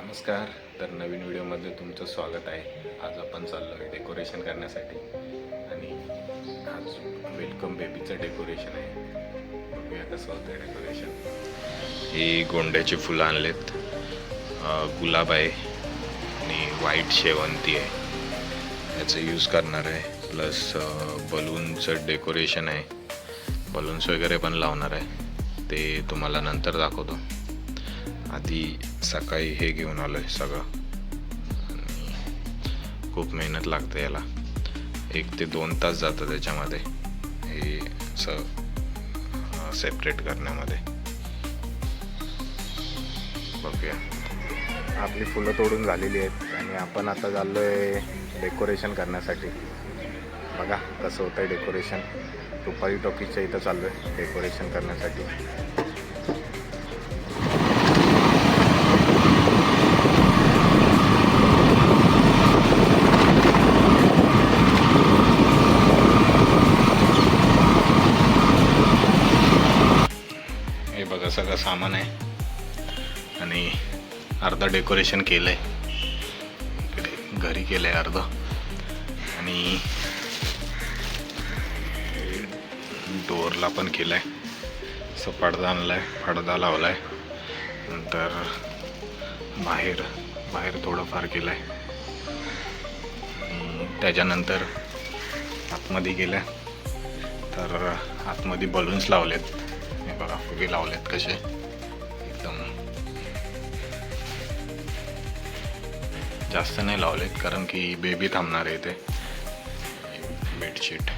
नमस्कार. तर नवीन व्हिडिओमध्ये तुमचं स्वागत आहे. आज आपण चाललो आहे डेकोरेशन करण्यासाठी आणि आज वेलकम बेबीचं डेकोरेशन आहे. बघूया कसं होतं डेकोरेशन. ही गोंड्याची फुलं आणलेत, गुलाब आहे आणि व्हाईट शेवंती आहे, याचं यूज करणार आहे. प्लस बलूनचं डेकोरेशन आहे, बलून्स वगैरे पण लावणार आहे. ते तुम्हाला नंतर दाखवतो. आधी सकाळी हे घेऊन आलो आहे सगळं आणि खूप मेहनत लागते याला. 1 ते 2 तास जातं त्याच्यामध्ये हे सेपरेट करण्यामध्ये. बघूया. आपली फुलं तोडून झालेली आहेत आणि आपण आता चाललो आहे डेकोरेशन करण्यासाठी. बघा कसं होतं आहे डेकोरेशन. रुपाली टॉकीजच्या इथं चाललो आहे डेकोरेशन करण्यासाठी. हे बघा सगळं सामान आहे आणि अर्धा डेकोरेशन केलं आहे, इकडे घरी केलं आहे अर्ध. आणि डोअरला पण केलं आहे, असं पडदा आणला आहे, पडदा लावला आहे. नंतर बाहेर थोडंफार केलं आहे आणि त्याच्यानंतर आतमध्ये गेलं तर आतमध्ये बलून्स लावलेत. हे बघा फुगे लावलेत कसे एकदम. जास्त नाही लावलेत कारण की बेबी थांबणार आहे इथे. बेडशीट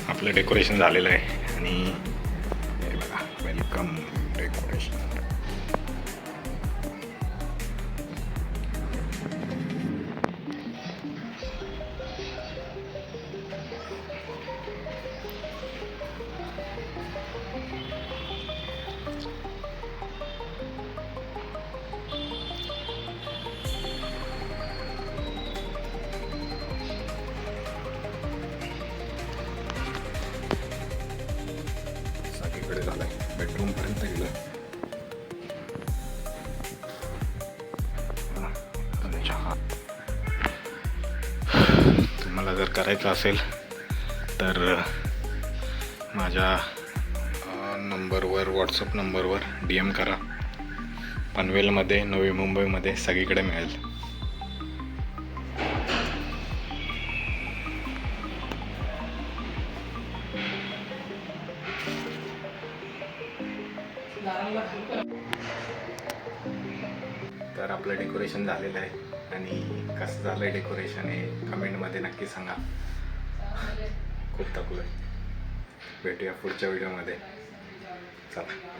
आपलं डेकोरेशन झालेलं आहे आणि हे बघा वेलकम डेकोरेशन. इकडे झालंय, बेडरूम पर्यंत गेलं. तुम्हाला जर करायचं असेल तर माझ्या नंबरवर, व्हॉट्सअप नंबरवर DM करा. पनवेलमध्ये, नवी मुंबईमध्ये सगळीकडे मिळेल. तर आपलं डेकोरेशन झालेलं आहे आणि कसं झालं आहे डेकोरेशन हे कमेंटमध्ये नक्की सांगा. खूप थकलो आहे. भेटूया पुढच्या व्हिडिओमध्ये. चला.